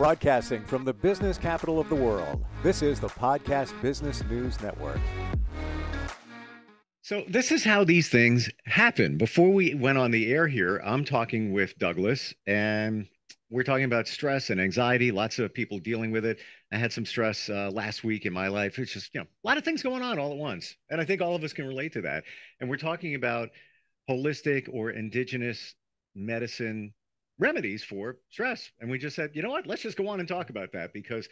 Broadcasting from the business capital of the world, this is the Podcast Business News Network. So this is how these things happen. Before we went on the air here, I'm talking with Douglas, and we're talking about stress and anxiety. Lots of people dealing with it. I had some stress last week in my life. It's just, a lot of things going on all at once. And I think all of us can relate to that. And we're talking about holistic or indigenous medicine remedies for stress. And we just said, you know what, let's just go on and talk about that, because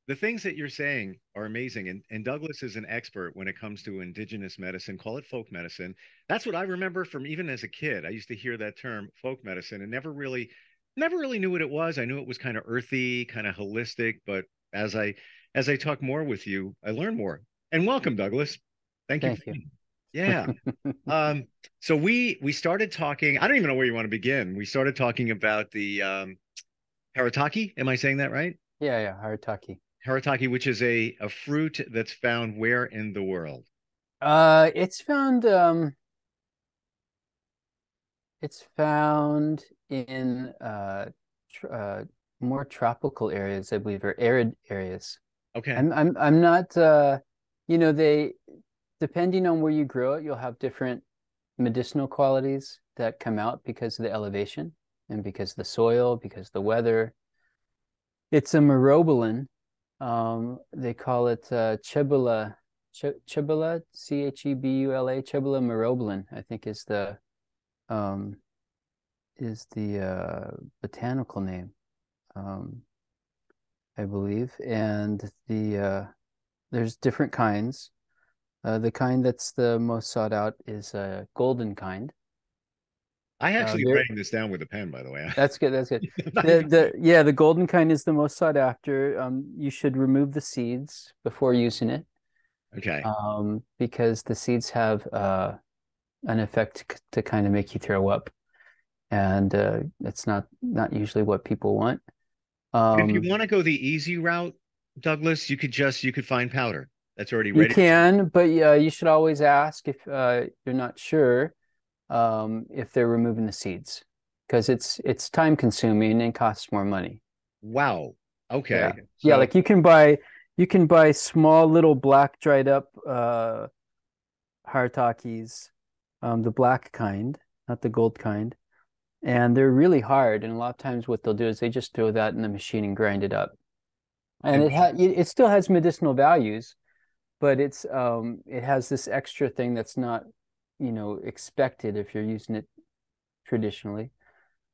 the things that you're saying are amazing. And Douglas is an expert when it comes to indigenous medicine, call it folk medicine. That's what I remember from even as a kid. I used to hear that term folk medicine and never really knew what it was. I knew it was kind of earthy, kind of holistic, but as I talk more with you, I learn more. And welcome, Douglas. Thank you. Yeah. So we started talking. I don't even know where you want to begin. We started talking about the haritaki. Am I saying that right? Yeah, haritaki. Haritaki, which is a fruit that's found where in the world? It's found in more tropical areas, I believe, or arid areas. Okay. I'm not they, depending on where you grow it, you'll have different medicinal qualities that come out because of the elevation and because of the soil, because of the weather. It's a myrobalan. They call it Chebula, Chebula, Chebula, Chebula myrobalan, I think is the botanical name, I believe. And there's different kinds. The kind that's the most sought out is a golden kind. I actually writing this down with a pen, by the way. That's good. That's good. The golden kind is the most sought after. You should remove the seeds before using it. Okay. Because the seeds have an effect to kind of make you throw up, and it's not usually what people want. If you want to go the easy route, Douglas, you could find powder that's already ready. You can, but you should always ask if you're not sure if they're removing the seeds, because it's time consuming and costs more money. Wow. Okay. Yeah, like you can buy small little black dried up haritakis, the black kind, not the gold kind, and they're really hard. And a lot of times, what they'll do is they just throw that in the machine and grind it up, and it still has medicinal values, but it has this extra thing that's not expected if you're using it traditionally,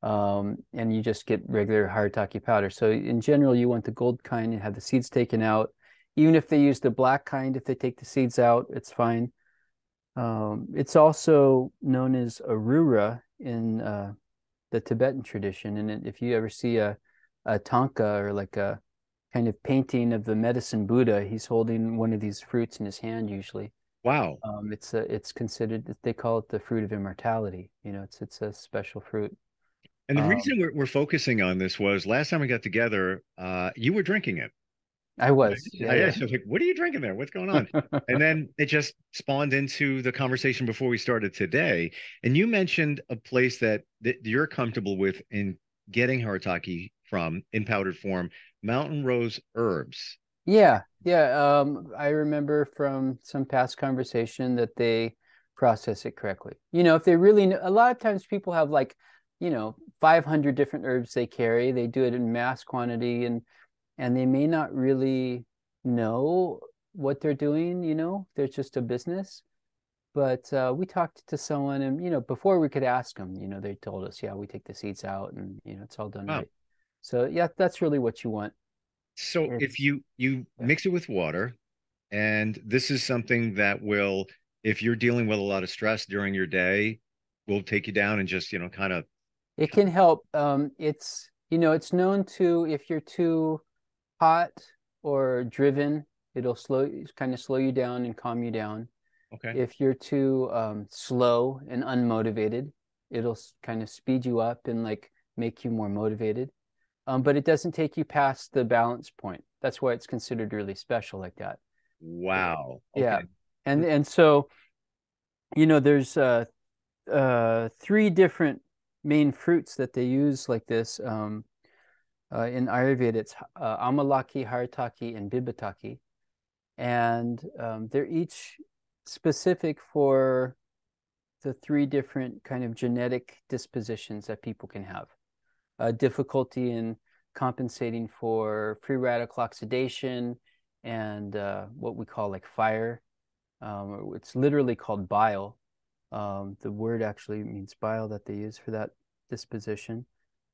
and you just get regular haritaki powder. So in general, you want the gold kind and have the seeds taken out. Even if they use the black kind, if they take the seeds out, it's fine. It's also known as arura in the Tibetan tradition, and if you ever see a tanka, or like a kind of painting of the medicine Buddha, he's holding one of these fruits in his hand usually. Wow. It's considered, they call it the fruit of immortality. It's a special fruit. And the reason we're focusing on this was last time we got together, you were drinking it. I was. Yeah. I was like, what are you drinking there? What's going on? And then it just spawned into the conversation before we started today. And you mentioned a place that you're comfortable with in getting haritaki from in powdered form, Mountain Rose Herbs. Yeah. I remember from some past conversation that they process it correctly. If they really a lot of times people have 500 different herbs they carry. They do it in mass quantity, and they may not really know what they're doing. They're just a business. But we talked to someone, and before we could ask them, they told us, yeah, we take the seeds out, and it's all done right. So yeah, that's really what you want. So if you mix it with water, and this is something that will, if you're dealing with a lot of stress during your day, will take you down and just, kind of. It can help. It's known to, if you're too hot or driven, it'll kind of slow you down and calm you down. Okay. If you're too slow and unmotivated, it'll kind of speed you up and make you more motivated. But it doesn't take you past the balance point. That's why it's considered really special like that. Wow. Okay. Yeah. And so, there's 3 different main fruits that they use like this. In Ayurveda, it's Amalaki, Haritaki, and Bibataki. And they're each specific for the three different kind of genetic dispositions that people can have. Difficulty in compensating for free radical oxidation and what we call like fire. It's literally called bile. The word actually means bile that they use for that disposition.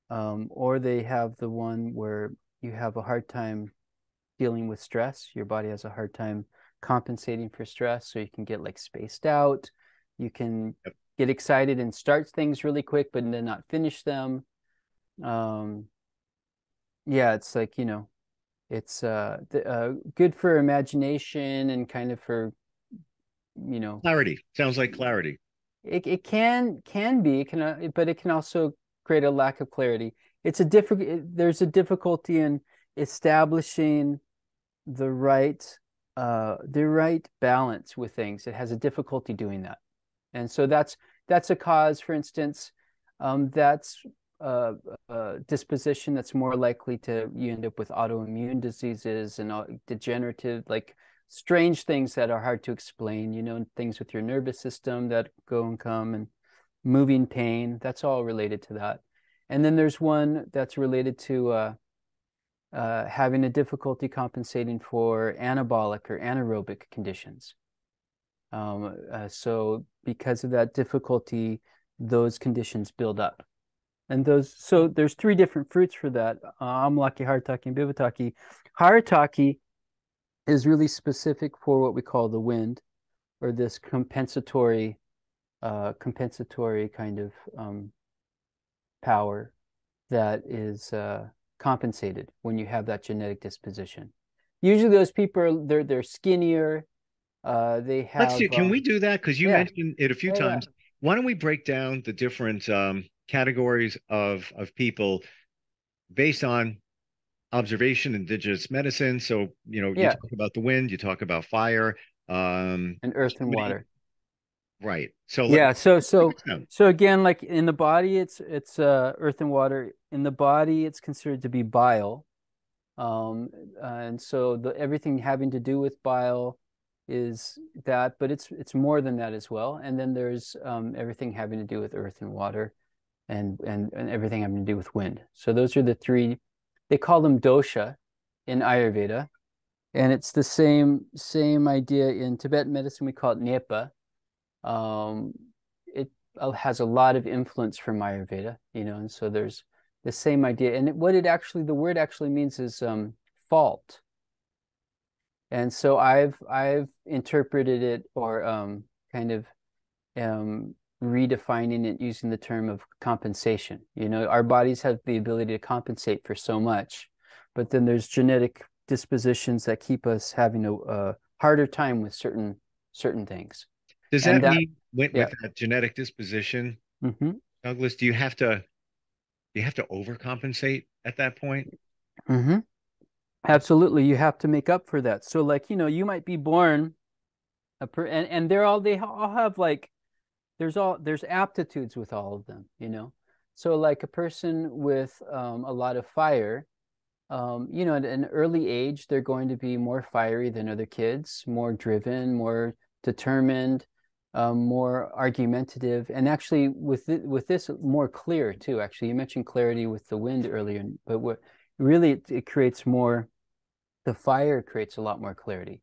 Or they have the one where you have a hard time dealing with stress. Your body has a hard time compensating for stress, so you can get like spaced out. You can get excited and start things really quick, but then not finish them. Yeah, it's like, it's good for imagination and kind of for, Clarity. Sounds like clarity. it can be, but it can also create a lack of clarity. There's a difficulty in establishing the right balance with things. It has a difficulty doing that. And so that's a cause, for instance, that's disposition that's more likely to you end up with autoimmune diseases and degenerative, like strange things that are hard to explain, things with your nervous system that go and come, and moving pain. That's all related to that. And then there's one that's related to having a difficulty compensating for anabolic or anaerobic conditions. So because of that difficulty, those conditions build up. And so there's three different fruits for that: Amalaki, Haritaki, and Bibataki. Haritaki is really specific for what we call the wind, or this compensatory kind of power that is compensated when you have that genetic disposition. Usually those people they're skinnier. They Let's have see. Can we do that? Because you yeah. mentioned it a few times. Why don't we break down the different categories of people based on observation, indigenous medicine? So, you talk about the wind, you talk about fire, And earth and somebody, water. right. So Yeah, so break so it down. so again, like in the body, it's earth and water. In the body, it's considered to be bile. And so everything having to do with bile is that, but it's more than that as well. And then there's everything having to do with earth and water, and everything having to do with wind. So those are the three. They call them dosha in Ayurveda, and it's the same idea in Tibetan medicine. We call it nepa. It has a lot of influence from Ayurveda, and so there's the same idea. And the word actually means is fault. And so I've interpreted it, or kind of redefining it using the term of compensation. Our bodies have the ability to compensate for so much, but then there's genetic dispositions that keep us having a harder time with certain things. Does And that mean with yeah. that genetic disposition, Mm-hmm. Douglas, do you have to overcompensate at that point? Mm-hmm. Absolutely, you have to make up for that. So, like, you might be born and they all have like there's aptitudes with all of them. So, like a person with a lot of fire, at an early age, they're going to be more fiery than other kids, more driven, more determined, more argumentative, and actually with this more clear too. Actually, you mentioned clarity with the wind earlier, but what really it creates more. The fire creates a lot more clarity,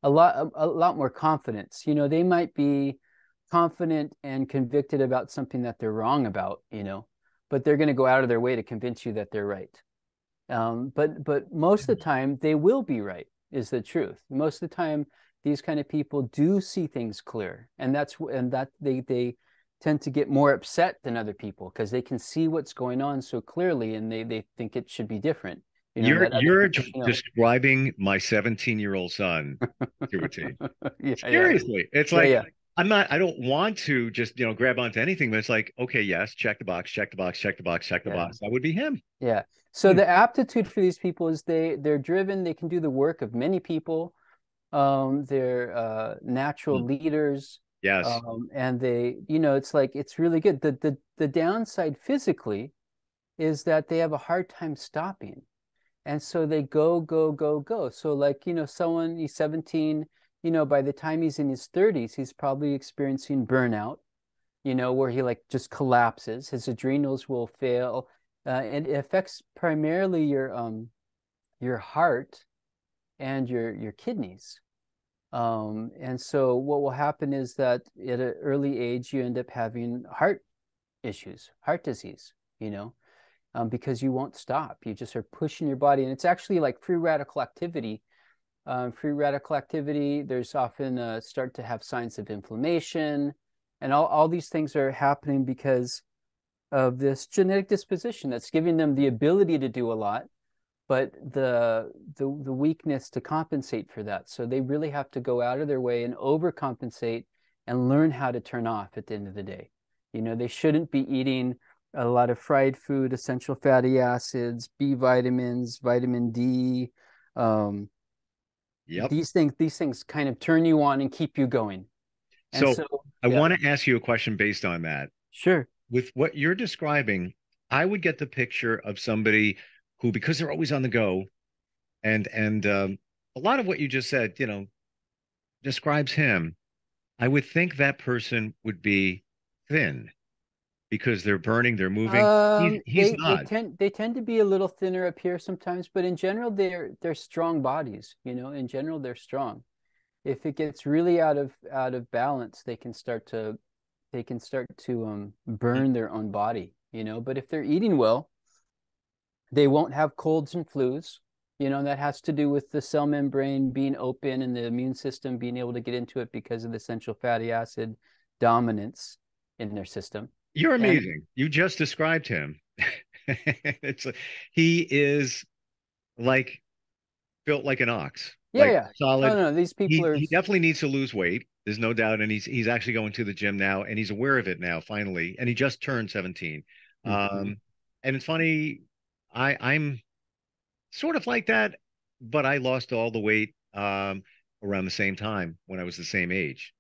a lot more confidence. They might be confident and convicted about something that they're wrong about, but they're going to go out of their way to convince you that they're right. But most of the time they will be right, is the truth. Most of the time, these kind of people do see things clear, and that they tend to get more upset than other people because they can see what's going on so clearly, and they think it should be different. You're describing my 17-year-old son to a T. Yeah. Seriously, it's Yeah, like yeah. I don't want to just grab onto anything, but it's like, okay, yes, check the box, check the box, check the box, check the Yeah. box. That would be him. Yeah. So the aptitude for these people is they're driven, they can do the work of many people. They're natural leaders. Yes. And it's like it's really good. The downside physically is that they have a hard time stopping. And so they go, go, go, go. So like, someone, he's 17, by the time he's in his 30s, he's probably experiencing burnout, where he like just collapses. His adrenals will fail. And it affects primarily your heart and your kidneys. And so what will happen is that at an early age, you end up having heart issues, heart disease, because you won't stop. You just are pushing your body. And it's actually like free radical activity. Free radical activity, there's often start to have signs of inflammation. And all these things are happening because of this genetic disposition that's giving them the ability to do a lot, but the weakness to compensate for that. So they really have to go out of their way and overcompensate and learn how to turn off at the end of the day. They shouldn't be eating a lot of fried food, essential fatty acids, B vitamins, vitamin D. Yep. These things kind of turn you on and keep you going. And So I yeah, want to ask you a question based on that. sure. With what you're describing, I would get the picture of somebody who, because they're always on the go, and a lot of what you just said, describes him. I would think that person would be thin because they're burning, they're moving. He's not. They tend to be a little thinner up here sometimes, but in general they're strong bodies. In general they're strong. If it gets really out of balance, they can start to burn their own body. But if they're eating well, they won't have colds and flus. That has to do with the cell membrane being open and the immune system being able to get into it because of the essential fatty acid dominance in their system. You're And amazing. You just described him. It's he is like built like an ox, yeah, like yeah. Oh solid. no, these people are. He definitely needs to lose weight. There's no doubt, and he's actually going to the gym now, and he's aware of it now, finally. And he just turned 17. Mhm. And it's funny, I'm sort of like that, but I lost all the weight around the same time when I was the same age,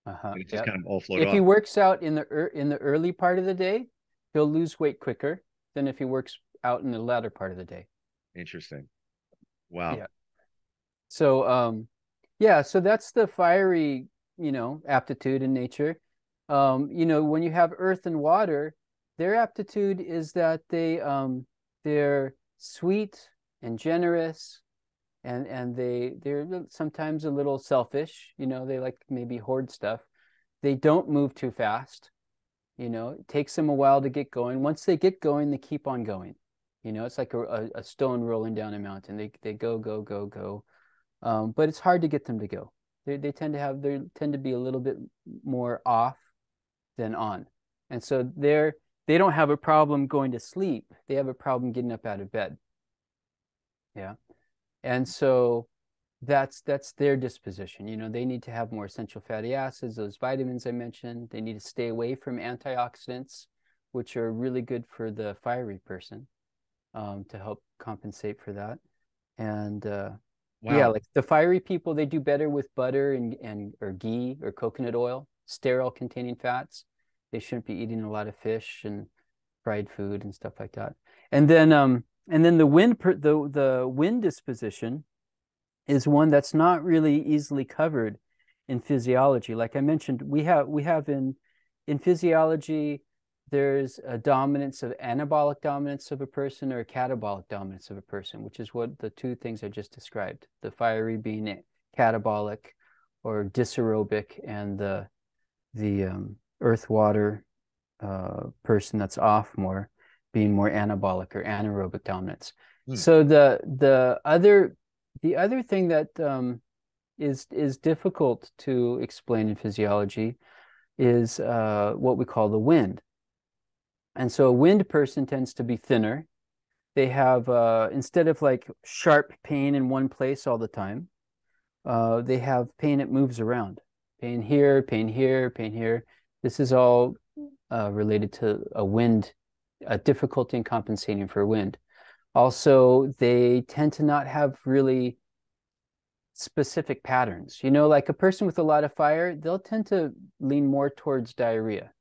and it just Yep. kind of all flowed If he off. works out in the early part of the day, he'll lose weight quicker than if he works out in the latter part of the day. Interesting. Wow. Yeah. So yeah, so that's the fiery, aptitude in nature. When you have earth and water, their aptitude is that they're sweet and generous, and they're sometimes a little selfish. They like maybe hoard stuff. They don't move too fast. It takes them a while to get going. Once they get going, they keep on going. It's like a stone rolling down a mountain. They go, go, go, go. But it's hard to get them to go. They tend to be a little bit more off than on. And so they don't have a problem going to sleep. They have a problem getting up out of bed. Yeah. And so that's their disposition. They need to have more essential fatty acids, those vitamins I mentioned. They need to stay away from antioxidants, which are really good for the fiery person, to help compensate for that. And yeah, Wow. like the fiery people, they do better with butter and or ghee or coconut oil, sterile containing fats. They shouldn't be eating a lot of fish and fried food and stuff like that. And then the wind disposition is one that's not really easily covered in physiology. Like I mentioned, we have in physiology, there's a dominance of anabolic dominance of a person or a catabolic dominance of a person, which is what the two things I just described. The fiery being catabolic or dysaerobic, and the earth water person that's off more being more anabolic or anaerobic dominance. Hmm. So the other thing that is difficult to explain in physiology is what we call the wind. And so a wind person tends to be thinner. They have instead of like sharp pain in one place all the time, they have pain that moves around. Pain here, pain here, pain here. This is all related to a difficulty in compensating for wind. Also, they tend to not have really specific patterns. Like a person with a lot of fire, they'll tend to lean more towards diarrhea,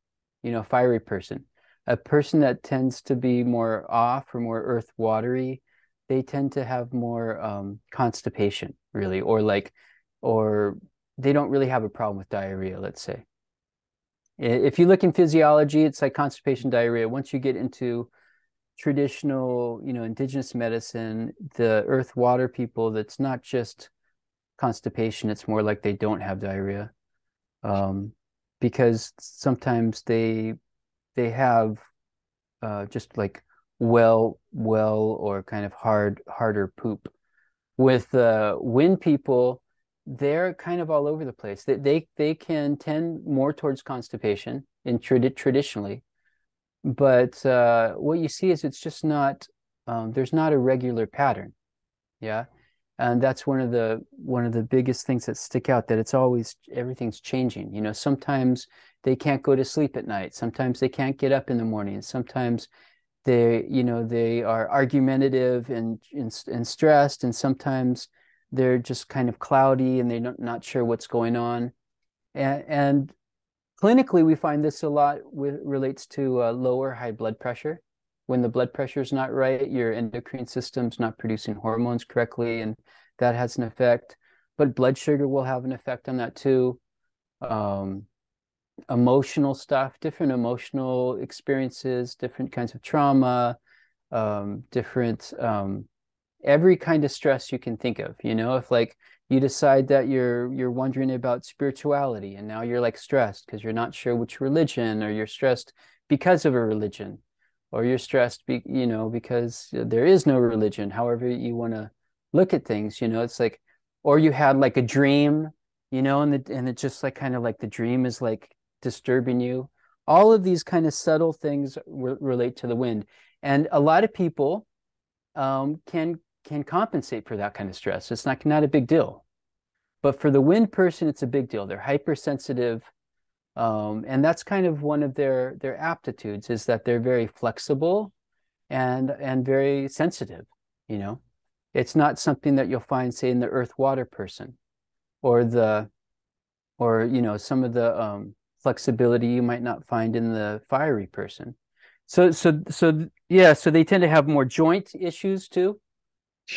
fiery person. A person that tends to be more off or more earth watery, they tend to have more constipation, really, or they don't really have a problem with diarrhea, let's say. If you look in physiology, it's like constipation, diarrhea. Once you get into traditional, indigenous medicine, the earth water people, that's not just constipation, it's more like they don't have diarrhea. Because sometimes they have just like or kind of harder poop. With wind people, they're kind of all over the place. They can tend more towards constipation traditionally, but what you see is it's just not there's not a regular pattern. Yeah. And that's one of the biggest things that stick out, that it's always everything's changing. Sometimes they can't go to sleep at night. Sometimes they can't get up in the morning. Sometimes they are argumentative and stressed, and sometimes they're just kind of cloudy and they're not sure what's going on. And clinically, we find this a lot relates to lower high blood pressure. When the blood pressure is not right, your endocrine system's not producing hormones correctly, and that has an effect. But blood sugar will have an effect on that too. Um, Emotional stuff, different emotional experiences, different kinds of trauma, different every kind of stress you can think of. If like you decide that you're wondering about spirituality, and now you're like stressed because you're not sure which religion, or you're stressed because of a religion, or you're stressed because there is no religion, however you want to look at things. It's like, or you had like a dream, and it just like kind of like the dream is like disturbing you. All of these kind of subtle things relate to the wind, and a lot of people can compensate for that kind of stress. It's not a big deal, but for the wind person, it's a big deal. They're hypersensitive, and that's kind of one of their aptitudes, is that they're very flexible and very sensitive. It's not something that you'll find, say, in the earth water person, or some of the flexibility you might not find in the fiery person. So they tend to have more joint issues too.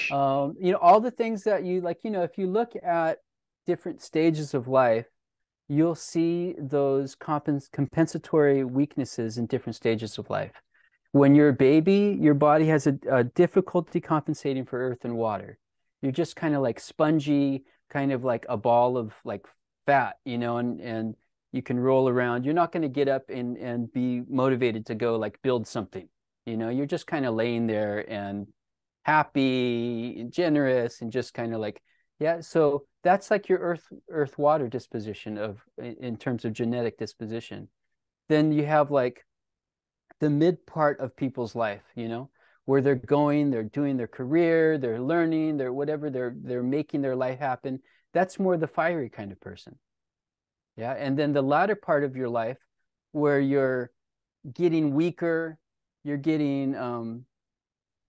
All the things that you like, if you look at different stages of life, you'll see those compensatory weaknesses in different stages of life. When you're a baby, your body has a difficulty compensating for earth and water. You're just kind of like spongy, kind of like a ball of like fat, and you can roll around. You're not going to get up and be motivated to go like build something. You're just kind of laying there and happy and generous and just kind of like, yeah. So that's like your earth water disposition in terms of genetic disposition. Then you have like the mid part of people's life, where they're doing their career, they're learning, they're whatever, they're making their life happen. That's more the fiery kind of person. Yeah. And then the latter part of your life, where you're getting weaker, you're getting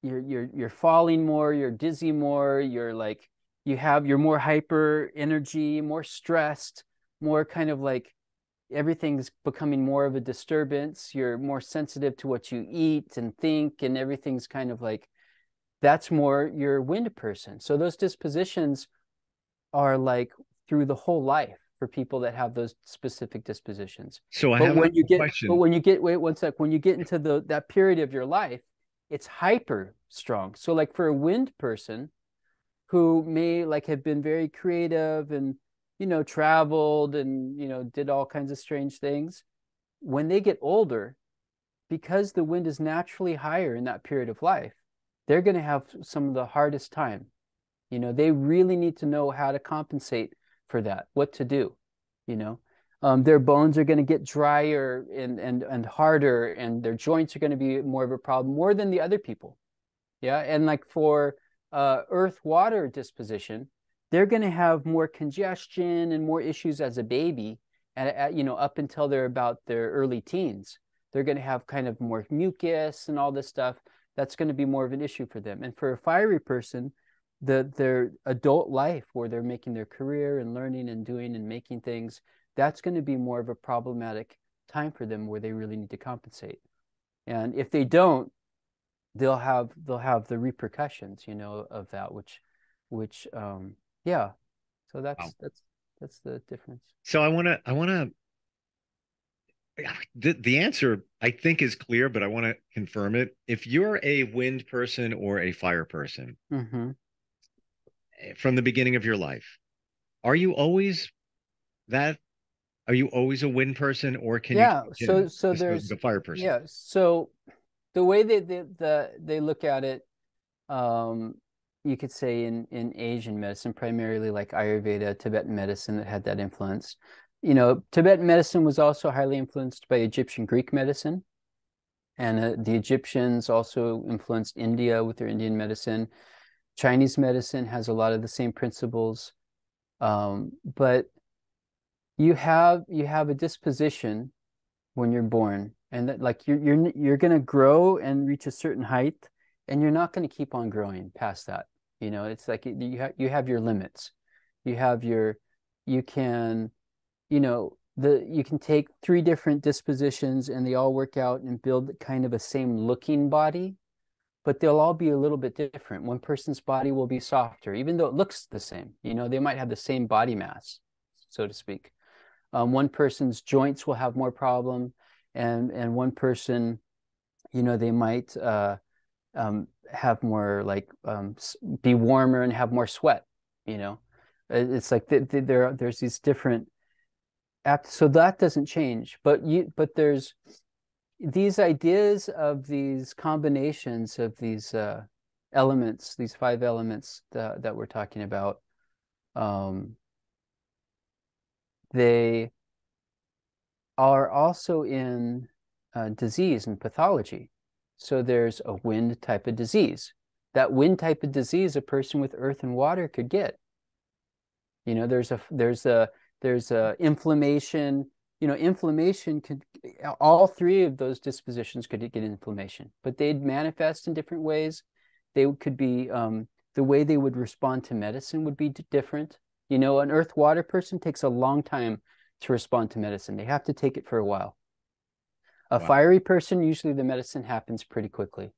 you're falling more, you're dizzy more, you're more hyper energy, more stressed, more kind of like everything's becoming more of a disturbance. You're more sensitive to what you eat and think, and everything's kind of like, that's more your wind person. So those dispositions are like through the whole life for people that have those specific dispositions. So I But have a when you get, but question. when you get, wait one sec, when you get into that period of your life, it's hyper strong. So like for a wind person who may like have been very creative and, traveled and, did all kinds of strange things, when they get older, because the wind is naturally higher in that period of life, they're going to have some of the hardest time. They really need to know how to compensate for that, what to do. Their bones are going to get drier and harder, and their joints are going to be more of a problem, more than the other people. Yeah. And like for earth water disposition, they're going to have more congestion and more issues as a baby, up until they're about their early teens. They're going to have kind of more mucus and all this stuff. That's going to be more of an issue for them. And for a fiery person, their adult life, where they're making their career and learning and doing and making things, that's going to be more of a problematic time for them, where they really need to compensate. And if they don't, they'll have the repercussions, of that, which yeah. So Wow. that's the difference. So I want to the answer I think is clear, but I want to confirm it. If you're a wind person or a fire person Mm-hmm. from the beginning of your life, are you always that? Are you always a wind person, or can you Yeah. change So it so to there's the fire person? yeah. So the way they look at it, um, you could say in Asian medicine, primarily like Ayurveda, Tibetan medicine that had that influence. Tibetan medicine was also highly influenced by Egyptian Greek medicine, and the Egyptians also influenced India with their Indian medicine. Chinese medicine has a lot of the same principles, but you have a disposition when you're born, and that like you're going to grow and reach a certain height, and you're not going to keep on growing past that. It's like you have your limits. You have your you can you can take three different dispositions, and they all work out and build kind of a same looking body, but they'll all be a little bit different. One person's body will be softer, even though it looks the same. They might have the same body mass, so to speak. One person's joints will have more problem, and one person, they might have more like be warmer and have more sweat. It's like there's these different so that doesn't change, but there's these ideas of these combinations of these elements, these five elements that we're talking about. Um, they are also in disease and pathology. So there's a wind type of disease. That wind type of disease, a person with earth and water could get. There's a inflammation. Inflammation could, all three of those dispositions could get inflammation, but they'd manifest in different ways. They could be the way they would respond to medicine would be different. An earth water person takes a long time to respond to medicine. They have to take it for a while. A Wow. fiery person, usually the medicine happens pretty quickly.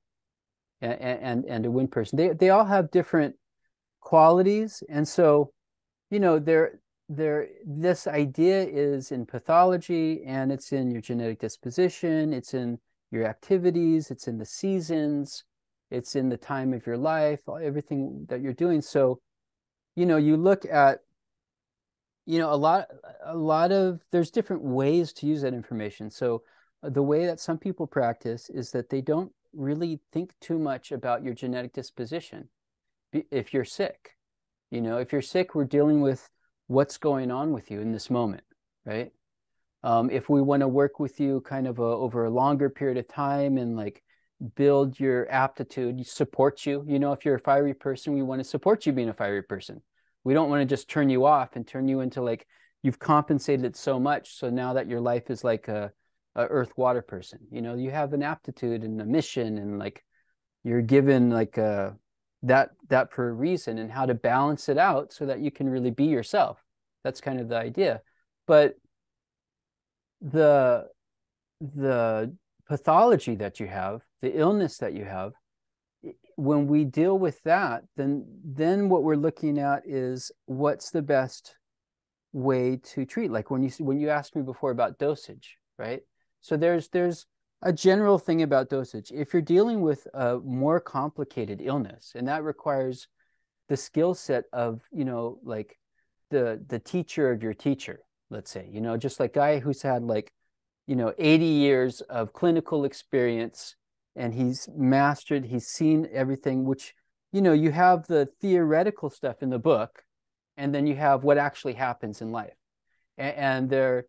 And a wind person, they all have different qualities. And so, this idea is in pathology, and it's in your genetic disposition, it's in your activities, it's in the seasons, it's in the time of your life, everything that you're doing. So, you look at a lot of there's different ways to use that information. So the way that some people practice is that they don't really think too much about your genetic disposition. If you're sick, if you're sick, we're dealing with what's going on with you in this moment, right? If we want to work with you kind of over a longer period of time and like build your aptitude, support you. If you're a fiery person, we want to support you being a fiery person. We don't want to just turn you off and turn you into like you've compensated it so much. So now that your life is like a earth water person, you have an aptitude and a mission, and like you're given like that for a reason, and how to balance it out so that you can really be yourself. That's kind of the idea. But the the pathology that you have, the illness that you have, when we deal with that, then what we're looking at is what's the best way to treat. Like when you asked me before about dosage, right? So there's a general thing about dosage. If you're dealing with a more complicated illness, and that requires the skill set of, like the teacher of your teacher, let's say, just like guy who's had like 80 years of clinical experience, and he's seen everything, which, you have the theoretical stuff in the book, and then you have what actually happens in life. And there,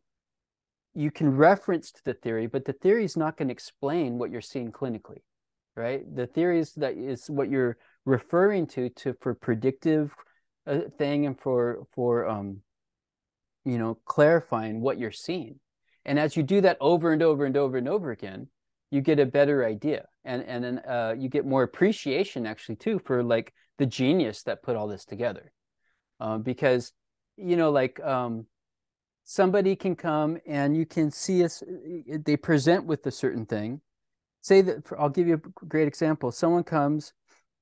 you can reference to the theory, but the theory is not going to explain what you're seeing clinically, right? The theory is what you're referring to for predictive thing, and for clarifying what you're seeing. And as you do that over and over and over and over again, you get a better idea, and then you get more appreciation actually too for like the genius that put all this together. Because like somebody can come and you can see us, they present with a certain thing, say that I'll give you a great example. Someone comes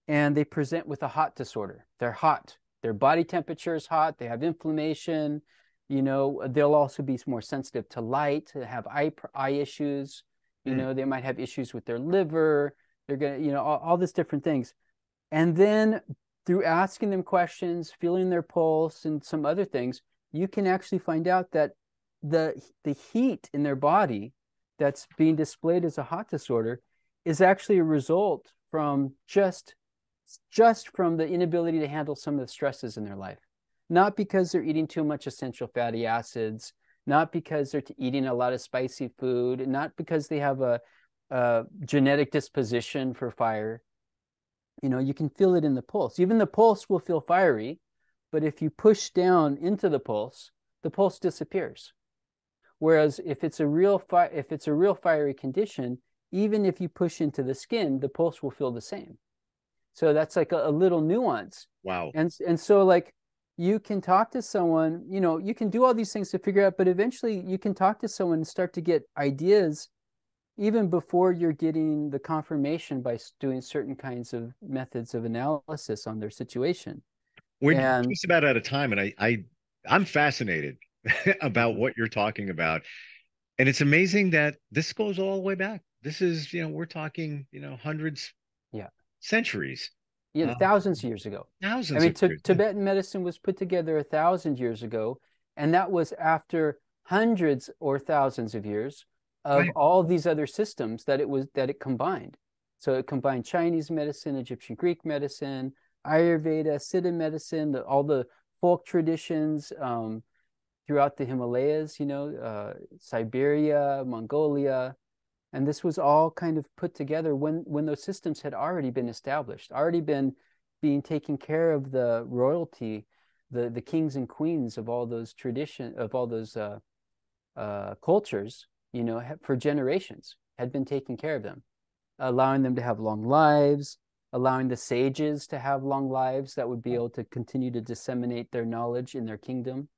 and they present with a hot disorder. They're hot. Their body temperature is hot. They have inflammation. They'll also be more sensitive to light, have eye issues. They might have issues with their liver. They're going to, all these different things. And then through asking them questions, feeling their pulse and some other things, you can actually find out that the heat in their body that's being displayed as a hot disorder is actually a result from just from the inability to handle some of the stresses in their life. Not because they're eating too much essential fatty acids, not because they're eating a lot of spicy food, not because they have a genetic disposition for fire. You can feel it in the pulse. Even the pulse will feel fiery, but if you push down into the pulse disappears. Whereas if it's a real fiery condition, even if you push into the skin, the pulse will feel the same. So that's like a little nuance. Wow. And so like you can talk to someone, you can do all these things to figure out, but eventually you can talk to someone and start to get ideas even before you're getting the confirmation by doing certain kinds of methods of analysis on their situation. We're just about out of time, and I'm fascinated about what you're talking about. And it's amazing that this goes all the way back. This is, we're talking, hundreds, centuries. Yeah, thousands of years ago. Thousands of years. Tibetan medicine was put together 1,000 years ago, and that was after hundreds or thousands of years of all these other systems that it combined. So it combined Chinese medicine, Egyptian Greek medicine, Ayurveda, Siddha medicine, all the folk traditions throughout the Himalayas, Siberia, Mongolia. And this was all kind of put together when those systems had already been established, already been being taken care of the royalty, the kings and queens of all those cultures, for generations had been taking care of them, allowing them to have long lives, allowing the sages to have long lives that would be able to continue to disseminate their knowledge in their kingdom,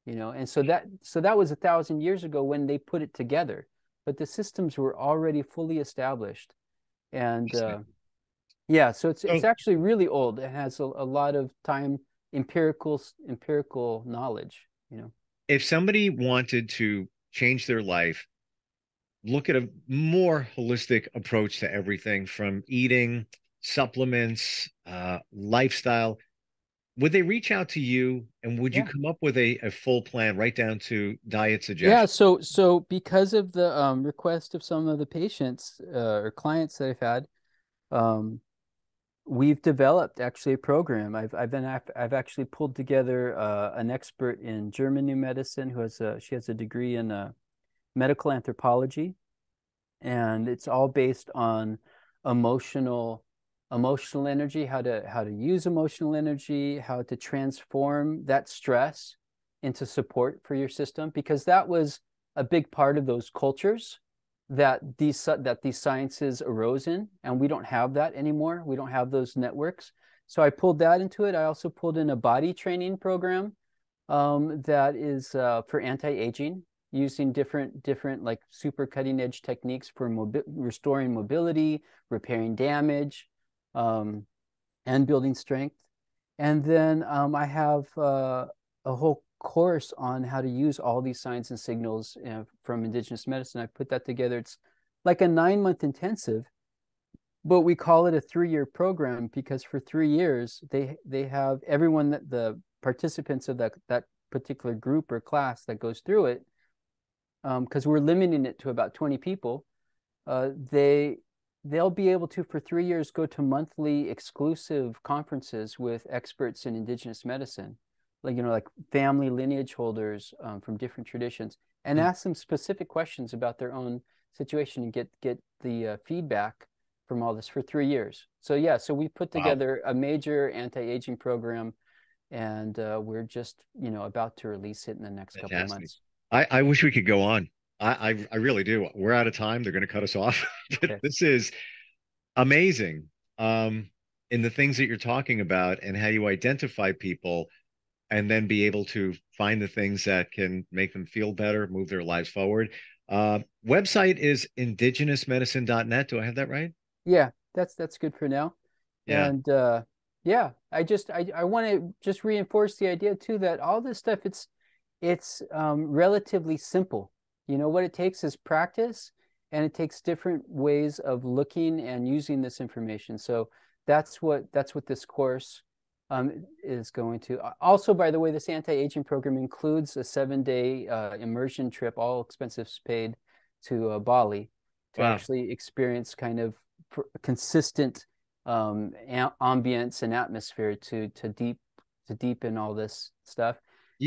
And so that was 1,000 years ago when they put it together. But the systems were already fully established. And so it's actually really old. It has a lot of time, empirical knowledge, If somebody wanted to change their life, look at a more holistic approach to everything from eating, supplements, lifestyle, would they reach out to you, and would you come up with a full plan right down to diet suggestions? Yeah, so because of the request of some of the patients or clients that I've had, we've developed actually a program. I've actually pulled together an expert in German new medicine she has a degree in medical anthropology, and it's all based on emotional energy, how to use emotional energy, how to transform that stress into support for your system, because that was a big part of those cultures that these sciences arose in, and we don't have that anymore. We don't have those networks. So I pulled that into it. I also pulled in a body training program that is for anti-aging, using different like super cutting edge techniques for restoring mobility, repairing damage, and building strength. And then I have a whole course on how to use all these signs and signals from indigenous medicine. I put that together. It's like a 9-month intensive, but we call it a 3-year program because for 3 years they have everyone, that the participants of that particular group or class that goes through it, because we're limiting it to about 20 people. They'll be able to, for 3 years, go to monthly exclusive conferences with experts in indigenous medicine, like family lineage holders from different traditions, and ask them specific questions about their own situation and get the feedback from all this for 3 years. So we put together a major anti-aging program, and we're just about to release it in the next couple of months. I wish we could go on. I really do. We're out of time. They're going to cut us off. Okay. This is amazing in the things that you're talking about and how you identify people and then be able to find the things that can make them feel better, move their lives forward. Website is indigenousmedicine.net. Do I have that right? Yeah, that's good for now. Yeah. And yeah, I want to just reinforce the idea too that all this stuff it's relatively simple. You know, what it takes is practice, and it takes different ways of looking and using this information. So that's what this course is going to. Also, by the way, this anti-aging program includes a 7-day immersion trip, all expenses paid, to Bali to Wow. actually experience kind of consistent ambience and atmosphere to deepen all this stuff.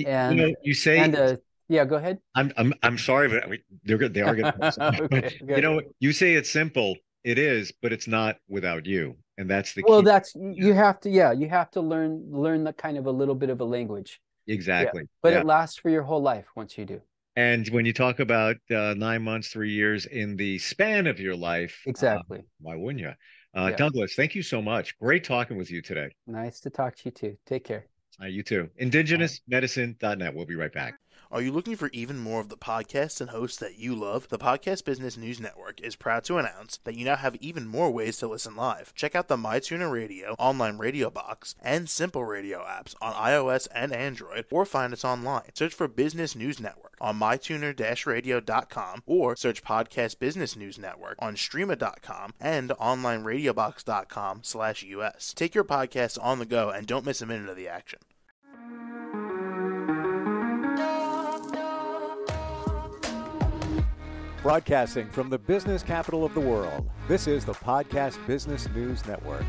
And You say, and yeah, go ahead. I'm sorry, but they are going to. Okay, You know, you say it's simple. It is, but it's not without you, and that's the Well, key. you have to learn the kind of a little bit of a language. Exactly. Yeah, but Yeah. it lasts for your whole life once you do. And when you talk about 9 months, 3 years in the span of your life, Exactly. why wouldn't you? Yeah. Douglas, thank you so much. Great talking with you today. Nice to talk to you too. Take care. You too. Indigenousmedicine.net. We'll be right back. Are you looking for even more of the podcasts and hosts that you love? The Podcast Business News Network is proud to announce that you now have even more ways to listen live. Check out the MyTuner Radio, online radio box, and Simple Radio apps on iOS and Android, or find us online. Search for Business News Network on mytuner-radio.com, or search Podcast Business News Network on streama.com and onlineradiobox.com/US. Take your podcast on the go and don't miss a minute of the action. Broadcasting from the business capital of the world, this is the Podcast Business News Network.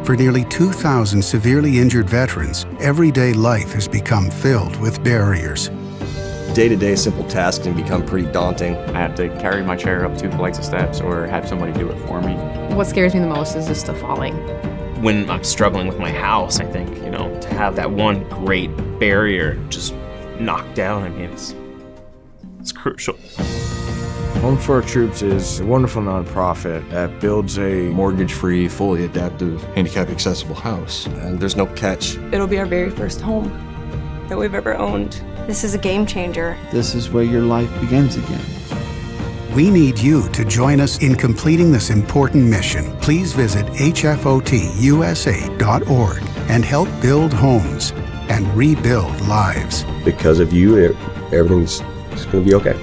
For nearly 2,000 severely injured veterans, everyday life has become filled with barriers. Day-to-day simple tasks can become pretty daunting. I have to carry my chair up 2 flights of steps or have somebody do it for me. What scares me the most is just the falling. When I'm struggling with my house, I think, to have that one great barrier just knocked down, I mean, it's crucial. Home for Our Troops is a wonderful nonprofit that builds a mortgage-free, fully adaptive, handicap-accessible house. And there's no catch. It'll be our very first home that we've ever owned. This is a game changer. This is where your life begins again. We need you to join us in completing this important mission. Please visit hfotusa.org and help build homes and rebuild lives. Because of you, everything's going to be okay.